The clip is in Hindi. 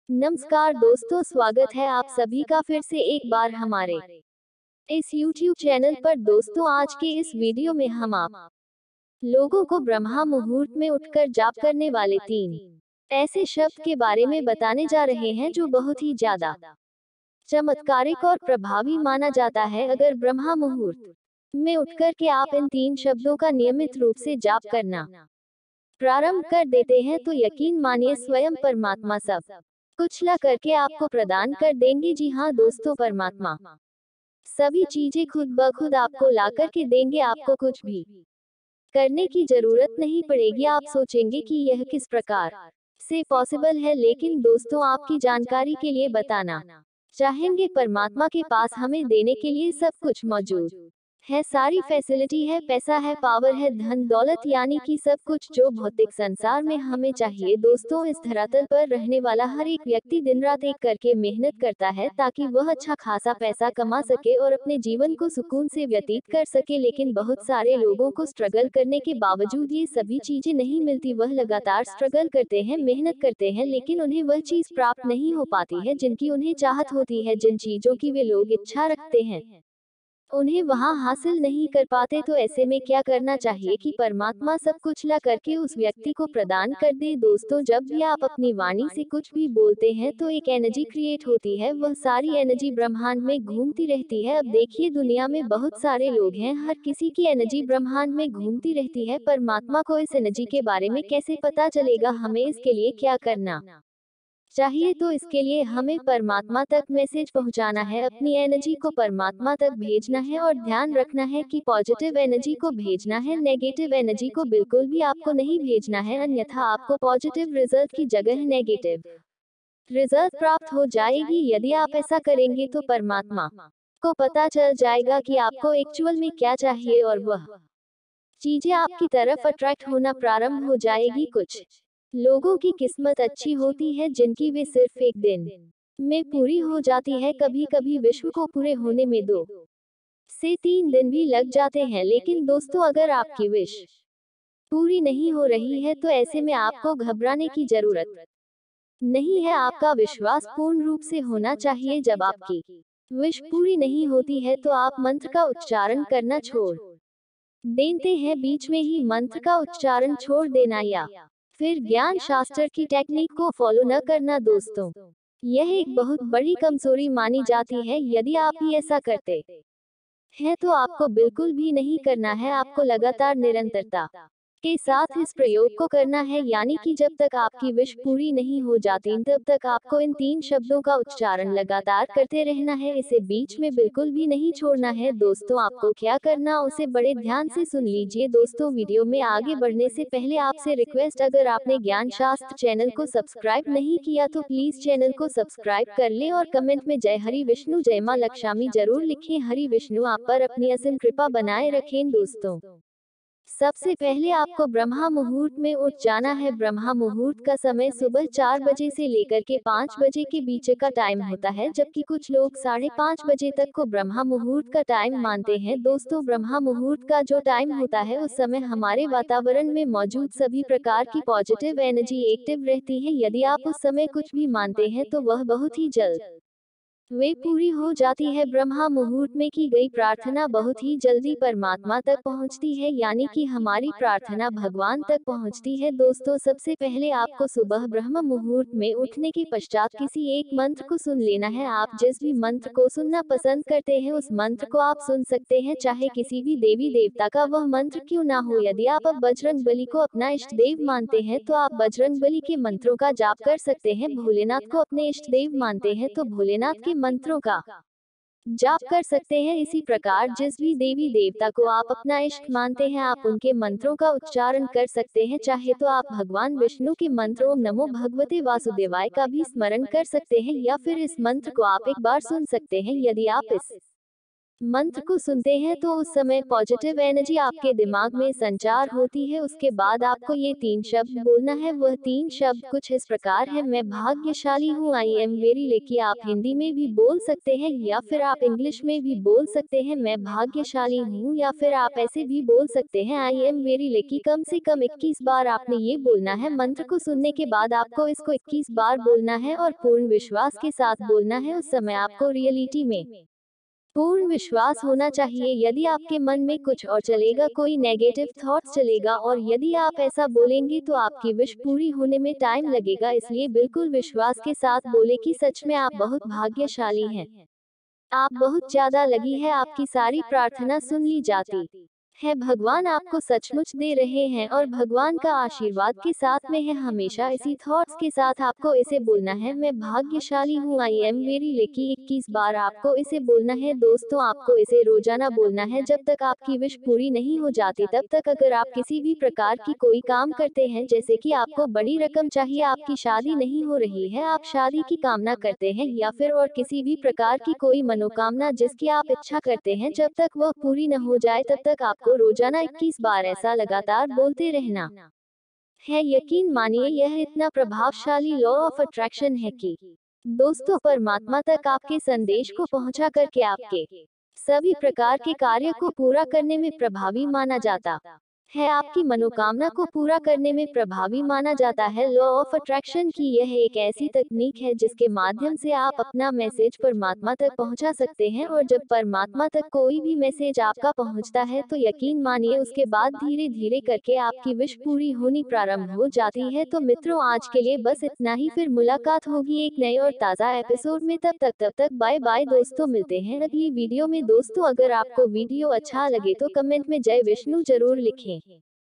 नमस्कार दोस्तों, स्वागत है आप सभी का फिर से एक बार हमारे इस YouTube चैनल पर। दोस्तों, आज के इस वीडियो में हम आप लोगों को ब्रह्मा मुहूर्त में उठकर जाप करने वाले 3 ऐसे शब्द के बारे में बताने जा रहे हैं जो बहुत ही ज्यादा चमत्कारिक और प्रभावी माना जाता है। अगर ब्रह्मा मुहूर्त में उठकर के आप इन 3 शब्दों का नियमित रूप से जाप करना प्रारंभ कर देते हैं तो यकीन मानिए स्वयं परमात्मा सब कुछ ला करके आपको प्रदान कर देंगे। जी हाँ दोस्तों, परमात्मा सभी चीजें खुद ब खुद आपको ला करके देंगे। आपको कुछ भी करने की जरूरत नहीं पड़ेगी। आप सोचेंगे कि यह किस प्रकार से पॉसिबल है, लेकिन दोस्तों आपकी जानकारी के लिए बताना चाहेंगे परमात्मा के पास हमें देने के लिए सब कुछ मौजूद है। सारी फैसिलिटी है, पैसा है, पावर है, धन दौलत, यानी कि सब कुछ जो भौतिक संसार में हमें चाहिए। दोस्तों, इस धरातल पर रहने वाला हर एक व्यक्ति दिन रात एक करके मेहनत करता है ताकि वह अच्छा खासा पैसा कमा सके और अपने जीवन को सुकून से व्यतीत कर सके। लेकिन बहुत सारे लोगों को स्ट्रगल करने के बावजूद ये सभी चीजें नहीं मिलती। वह लगातार स्ट्रगल करते हैं, मेहनत करते हैं, लेकिन उन्हें वह चीज प्राप्त नहीं हो पाती है जिनकी उन्हें चाहत होती है। जिन चीजों की वे लोग इच्छा रखते हैं उन्हें वहां हासिल नहीं कर पाते। तो ऐसे में क्या करना चाहिए कि परमात्मा सब कुछ ला करके उस व्यक्ति को प्रदान कर दे। दोस्तों, जब भी आप अपनी वाणी से कुछ भी बोलते हैं तो एक एनर्जी क्रिएट होती है। वह सारी एनर्जी ब्रह्मांड में घूमती रहती है। अब देखिए, दुनिया में बहुत सारे लोग हैं, हर किसी की एनर्जी ब्रह्मांड में घूमती रहती है। परमात्मा को इस एनर्जी के बारे में कैसे पता चलेगा? हमें इसके लिए क्या करना चाहिए? तो इसके लिए हमें परमात्मा तक मैसेज पहुंचाना है, अपनी एनर्जी को परमात्मा तक भेजना है और ध्यान रखना है कि पॉजिटिव एनर्जी को भेजना है, नेगेटिव एनर्जी को बिल्कुल भी आपको नहीं भेजना है, अन्यथा आपको पॉजिटिव रिजल्ट की जगह नेगेटिव रिजल्ट प्राप्त हो जाएगी। यदि आप ऐसा करेंगे तो परमात्मा को पता चल जाएगा कि आपको एक्चुअल में क्या चाहिए और वह चीजें आपकी तरफ अट्रैक्ट होना प्रारंभ हो जाएगी। कुछ लोगों की किस्मत अच्छी होती है जिनकी वे सिर्फ एक दिन में पूरी हो जाती है। कभी कभी विश्व को पूरे होने में 2 से 3 दिन भी लग जाते हैं। लेकिन दोस्तों, अगर आपकी विश पूरी नहीं हो रही है तो ऐसे में आपको घबराने की जरूरत नहीं है। आपका विश्वास पूर्ण रूप से होना चाहिए। जब आपकी विश पूरी नहीं होती है तो आप मंत्र का उच्चारण करना छोड़ देते हैं। बीच में ही मंत्र का उच्चारण छोड़ देना या फिर ज्ञान शास्त्र की टेक्निक को फॉलो न करना। दोस्तों, यह एक बहुत बड़ी कमजोरी मानी जाती है। यदि आप ही ऐसा करते हैं तो आपको बिल्कुल भी नहीं करना है। आपको लगातार निरंतरता के साथ इस प्रयोग को करना है, यानी कि जब तक आपकी विश पूरी नहीं हो जाती तब तक आपको इन 3 शब्दों का उच्चारण लगातार करते रहना है। इसे बीच में बिल्कुल भी नहीं छोड़ना है। दोस्तों, आपको क्या करना उसे बड़े ध्यान से सुन लीजिए। दोस्तों, वीडियो में आगे बढ़ने से पहले आपसे रिक्वेस्ट, अगर आपने ज्ञान शास्त्र चैनल को सब्सक्राइब नहीं किया तो प्लीज चैनल को सब्सक्राइब कर ले और कमेंट में जय हरि विष्णु, जय मां लक्ष्मी जरूर लिखें। हरि विष्णु आप पर अपनी असीम कृपा बनाए रखें। दोस्तों, सबसे पहले आपको ब्रह्मा मुहूर्त में उठ जाना है। ब्रह्मा मुहूर्त का समय सुबह 4 बजे से लेकर के 5 बजे के बीच का टाइम होता है, जबकि कुछ लोग 5:30 बजे तक को ब्रह्मा मुहूर्त का टाइम मानते हैं। दोस्तों, ब्रह्मा मुहूर्त का जो टाइम होता है उस समय हमारे वातावरण में मौजूद सभी प्रकार की पॉजिटिव एनर्जी एक्टिव रहती है। यदि आप उस समय कुछ भी मानते हैं तो वह बहुत ही जल्द वे पूरी हो जाती है। ब्रह्मा मुहूर्त में की गई प्रार्थना बहुत ही जल्दी परमात्मा तक पहुंचती है, यानी कि हमारी प्रार्थना भगवान तक पहुंचती है। दोस्तों, सबसे पहले आपको सुबह ब्रह्म मुहूर्त में उठने के पश्चात किसी एक मंत्र को सुन लेना है। आप जिस भी मंत्र को सुनना पसंद करते हैं उस मंत्र को आप सुन सकते हैं, चाहे किसी भी देवी देवता का वह मंत्र क्यों ना हो। यदि आप अब बजरंग बली को अपना इष्ट देव मानते हैं तो आप बजरंग बली के मंत्रों का जाप कर सकते हैं। भोलेनाथ को अपने इष्ट देव मानते हैं तो भोलेनाथ के मंत्रों का जाप कर सकते हैं। इसी प्रकार जिस भी देवी देवता को आप अपना इष्ट मानते हैं आप उनके मंत्रों का उच्चारण कर सकते हैं। चाहे तो आप भगवान विष्णु के मंत्र ओम नमो भगवते वासुदेवाय का भी स्मरण कर सकते हैं, या फिर इस मंत्र को आप एक बार सुन सकते हैं। यदि आप इस मंत्र को सुनते हैं तो उस समय पॉजिटिव एनर्जी आपके दिमाग में संचार होती है। उसके बाद आपको ये 3 शब्द बोलना है। वह 3 शब्द कुछ इस प्रकार है, मैं भाग्यशाली हूँ, आई एम वेरी लकी। आप हिंदी में भी बोल सकते हैं या फिर आप इंग्लिश में भी बोल सकते हैं, मैं भाग्यशाली हूँ, या फिर आप ऐसे भी बोल सकते हैं, आई एम वेरी लकी। कम से कम 21 बार आपने ये बोलना है। मंत्र को सुनने के बाद आपको इसको 21 बार बोलना है और पूर्ण विश्वास के साथ बोलना है। उस समय आपको रियलिटी में पूर्ण विश्वास होना चाहिए। यदि आपके मन में कुछ और चलेगा, कोई नेगेटिव थॉट्स चलेगा, और यदि आप ऐसा बोलेंगे तो आपकी विश पूरी होने में टाइम लगेगा। इसलिए बिल्कुल विश्वास के साथ बोले कि सच में आप बहुत भाग्यशाली हैं। आप बहुत ज्यादा लगी है, आपकी सारी प्रार्थना सुन ली जाती है। भगवान आपको सचमुच दे रहे हैं और भगवान का आशीर्वाद के साथ में है। हमेशा इसी थॉट्स के साथ आपको इसे बोलना है, मैं भाग्यशाली हूँ, आई एम वेरी लकी। 21 बार आपको इसे बोलना है। दोस्तों, आपको इसे रोजाना बोलना है जब तक आपकी विश पूरी नहीं हो जाती तब तक। अगर आप किसी भी प्रकार की कोई काम करते हैं, जैसे कि आपको बड़ी रकम चाहिए, आपकी शादी नहीं हो रही है, आप शादी की कामना करते हैं, या फिर और किसी भी प्रकार की कोई मनोकामना जिसकी आप इच्छा करते हैं, जब तक वह पूरी न हो जाए तब तक आपको रोजाना 21 बार ऐसा लगातार बोलते रहना है। यकीन मानिए, यह इतना प्रभावशाली लॉ ऑफ अट्रैक्शन है कि दोस्तों, परमात्मा तक आपके संदेश को पहुंचा करके आपके सभी प्रकार के कार्य को पूरा करने में प्रभावी माना जाता है। आपकी मनोकामना को पूरा करने में प्रभावी माना जाता है। लॉ ऑफ अट्रैक्शन की यह एक ऐसी तकनीक है जिसके माध्यम से आप अपना मैसेज परमात्मा तक पहुंचा सकते हैं, और जब परमात्मा तक कोई भी मैसेज आपका पहुंचता है तो यकीन मानिए उसके बाद धीरे धीरे करके आपकी विश पूरी होनी प्रारंभ हो जाती है। तो मित्रों, आज के लिए बस इतना ही। फिर मुलाकात होगी एक नए और ताज़ा एपिसोड में। तब तक बाय बाय दोस्तों, मिलते हैं अगली वीडियो में। दोस्तों, अगर आपको वीडियो अच्छा लगे तो कमेंट में जय विष्णु जरूर लिखें।